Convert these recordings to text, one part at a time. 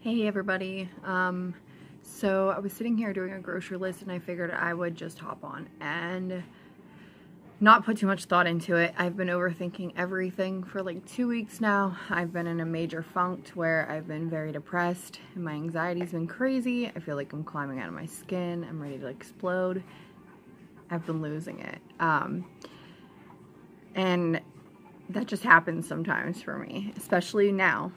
Hey everybody, so I was sitting here doing a grocery list and I figured I would just hop on and not put too much thought into it. I've been overthinking everything for like 2 weeks now. I've been in a major funk where I've been very depressed and my anxiety's been crazy. I feel like I'm climbing out of my skin. I'm ready to explode. I've been losing it. And that just happens sometimes for me, especially now.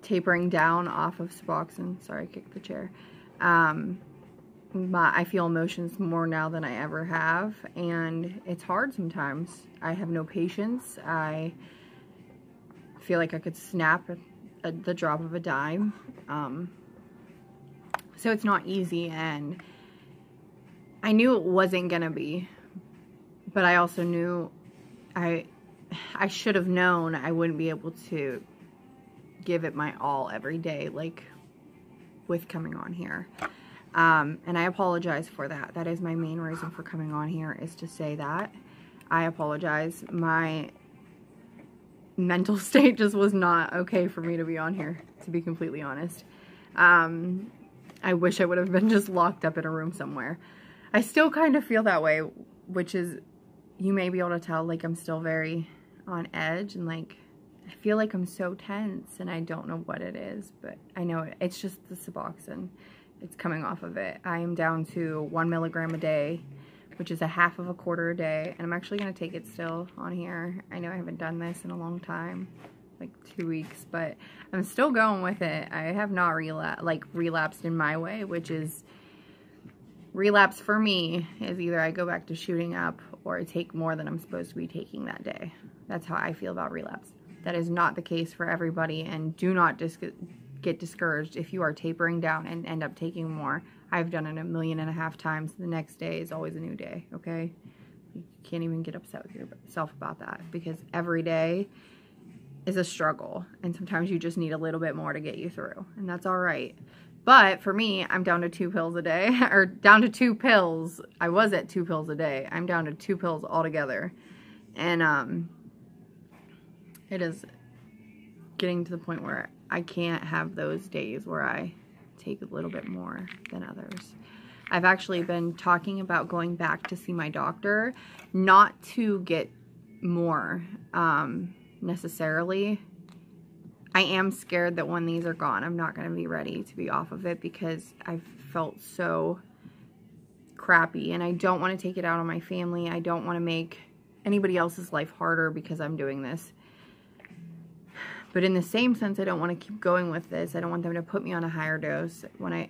Tapering down off of suboxone. Sorry, I kicked the chair. I feel emotions more now than I ever have, and it's hard sometimes. I have no patience. I feel like I could snap at the drop of a dime. So it's not easy, and I knew it wasn't gonna be, but I also knew I should have known I wouldn't be able to give it my all every day, like with coming on here. And I apologize for that. That is my main reason for coming on here, is to say that. I apologize. My mental state just was not okay for me to be on here, to be completely honest. I wish I would have been just locked up in a room somewhere. I still kind of feel that way, which is, you may be able to tell, like I'm still very on edge, and like I feel like I'm so tense and I don't know what it is, but I know it's just the suboxone. It's coming off of it. I am down to 1 milligram a day, which is a half of a quarter a day, and I'm actually going to take it still on here. I know I haven't done this in a long time, like 2 weeks, but I'm still going with it. I have not relapsed in my way, which is, relapse for me is either I go back to shooting up or I take more than I'm supposed to be taking that day. That's how I feel about relapse. That is not the case for everybody, and do not get discouraged if you are tapering down and end up taking more. I've done it 1.5 million times. The next day is always a new day, okay? You can't even get upset with yourself about that, because every day is a struggle, and sometimes you just need a little bit more to get you through, and that's all right. But for me, I'm down to 2 pills a day, or down to 2 pills. I was at 2 pills a day. I'm down to 2 pills altogether, and it is getting to the point where I can't have those days where I take a little bit more than others. I've actually been talking about going back to see my doctor, not to get more necessarily. I am scared that when these are gone, I'm not going to be ready to be off of it, because I've felt so crappy, and I don't want to take it out on my family. I don't want to make anybody else's life harder because I'm doing this. But in the same sense, I don't want to keep going with this. I don't want them to put me on a higher dose.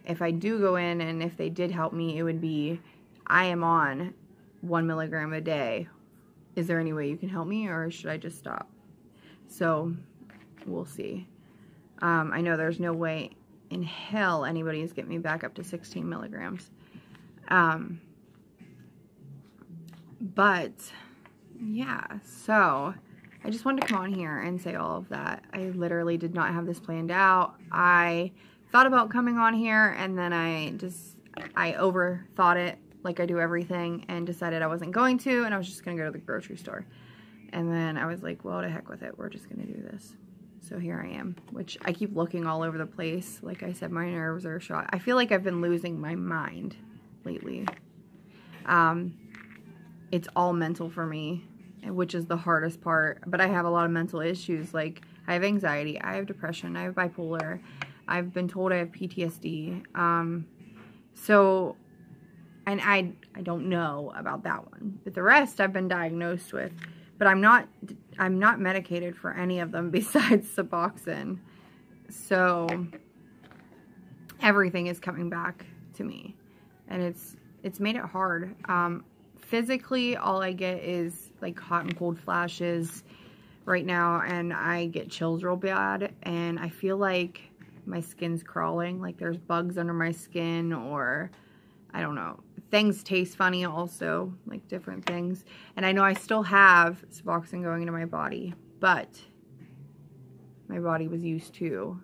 If I do go in, and if they did help me, it would be, I am on 1 milligram a day. Is there any way you can help me, or should I just stop? So we'll see. I know there's no way in hell anybody is getting me back up to 16 milligrams. But yeah, so I just wanted to come on here and say all of that. I literally did not have this planned out. I thought about coming on here, and then I overthought it, like I do everything, and decided I wasn't going to, and I was just going to go to the grocery store. And then I was like, well, to heck with it. We're just going to do this. So here I am, which I keep looking all over the place. Like I said, my nerves are shot. I feel like I've been losing my mind lately. It's all mental for me, which is the hardest part. But I have a lot of mental issues. Like, I have anxiety, I have depression, I have bipolar, I've been told I have PTSD. So, and I don't know about that one, but the rest I've been diagnosed with. But I'm not medicated for any of them besides suboxone. So everything is coming back to me, and it's made it hard. Physically, all I get is like hot and cold flashes right now, and I get chills real bad, and I feel like my skin's crawling, like there's bugs under my skin, or I don't know. Things taste funny also, like different things. And I know I still have suboxone going into my body, but my body was used to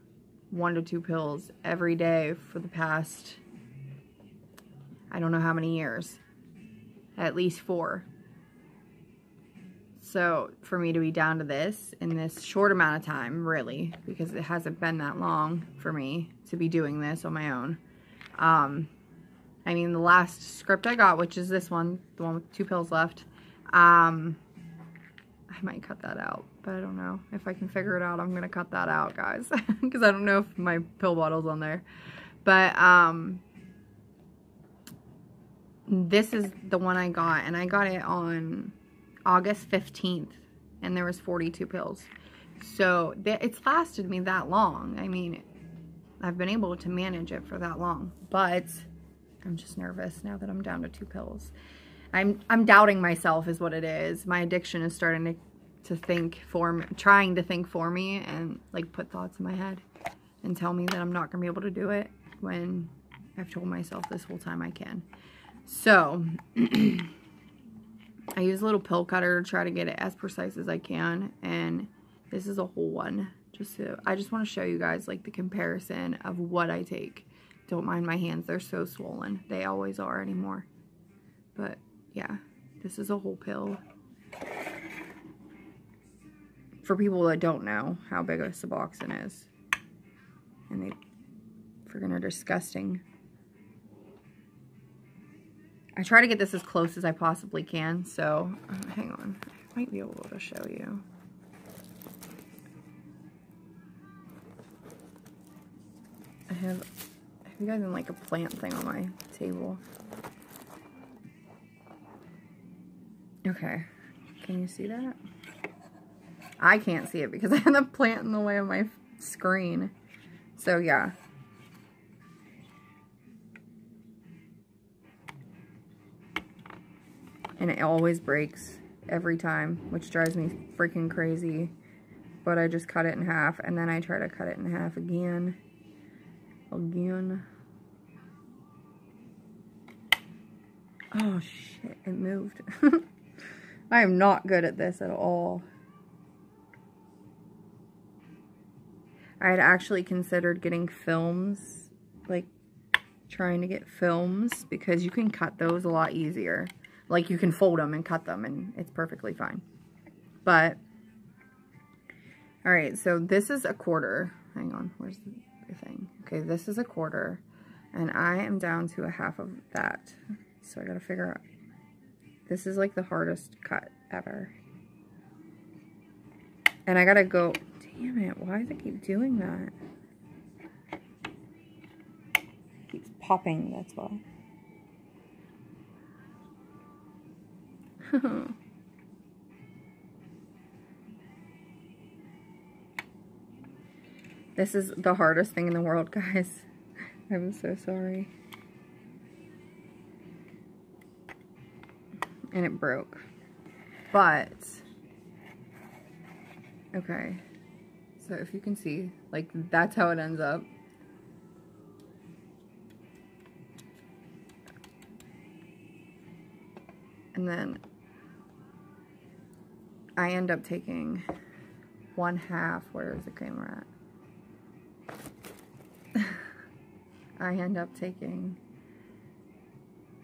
1 to 2 pills every day for the past, I don't know how many years. At least 4. So for me to be down to this in this short amount of time, really, because it hasn't been that long for me to be doing this on my own. I mean, the last script I got, which is this one, the one with 2 pills left, I might cut that out, but I don't know. If I can figure it out, I'm going to cut that out, guys, because I don't know if my pill bottle's on there. But this is the one I got, and I got it on August 15th, and there was 42 pills. So it's lasted me that long. I mean, I've been able to manage it for that long, but I'm just nervous now that I'm down to 2 pills. I'm doubting myself is what it is. My addiction is starting to think for me, trying to think for me, and like put thoughts in my head and tell me that I'm not gonna be able to do it when I've told myself this whole time I can. So I use a little pill cutter to try to get it as precise as I can, and this is a whole one. I just want to show you guys like the comparison of what I take. Don't mind my hands, they're so swollen. They always are anymore. But yeah, this is a whole pill. For people that don't know how big a suboxone is. And they friggin' are disgusting. I try to get this as close as I possibly can, so hang on. I might be able to show you. I have you guys in like a plant thing on my table. Okay, can you see that? I can't see it because I have the plant in the way of my screen. So yeah. And it always breaks every time, which drives me freaking crazy. But I just cut it in half, and then I try to cut it in half again. Oh shit, it moved. I am not good at this at all. I had actually considered getting films, like trying to get films, because you can cut those a lot easier. Like you can fold them and cut them and it's perfectly fine. But, alright, so this is a quarter. Hang on, where's the thing? Okay, this is a quarter, and I am down to a half of that. So I gotta figure out, this is like the hardest cut ever. And I gotta go, damn it, why does it keep doing that? It keeps popping, that's why. This is the hardest thing in the world, guys. I'm so sorry. And it broke. But, okay. So if you can see, like, that's how it ends up. And then I end up taking 1/2. Where is the camera at? I end up taking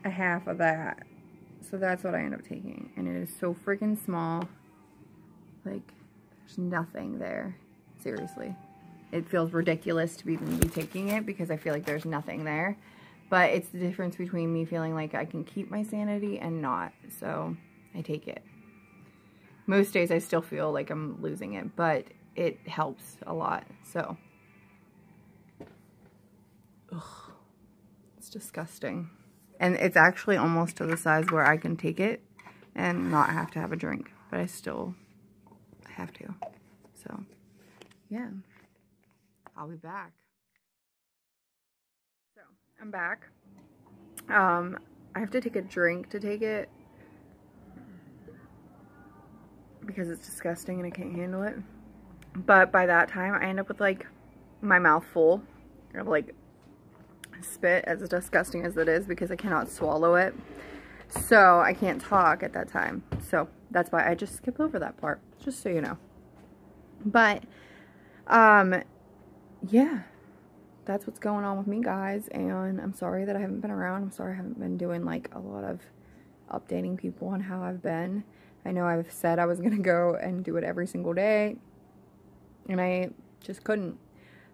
a half of that. So that's what I end up taking. And it is so freaking small. Like, there's nothing there. Seriously. It feels ridiculous to even be taking it because I feel like there's nothing there. But it's the difference between me feeling like I can keep my sanity and not. So I take it. Most days I still feel like I'm losing it, but it helps a lot. So, ugh, it's disgusting. And it's actually almost to the size where I can take it and not have to have a drink. But I still have to. So, yeah. I'll be back. So, I'm back. I have to take a drink to take it because it's disgusting and I can't handle it. But by that time, I end up with like my mouth full of like spit, as disgusting as it is, because I cannot swallow it. So I can't talk at that time. So that's why I just skip over that part, just so you know. But, yeah. That's what's going on with me, guys, and I'm sorry that I haven't been around. I'm sorry I haven't been doing like a lot of updating people on how I've been. I know I've said I was going to go and do it every single day, and I just couldn't.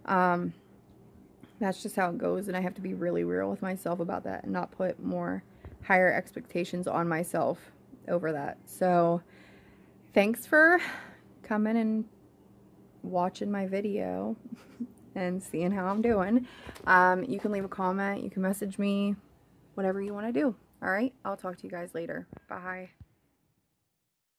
That's just how it goes, and I have to be really real with myself about that and not put more higher expectations on myself over that. So thanks for coming and watching my video and seeing how I'm doing. You can leave a comment, you can message me, whatever you want to do. All right, I'll talk to you guys later. Bye.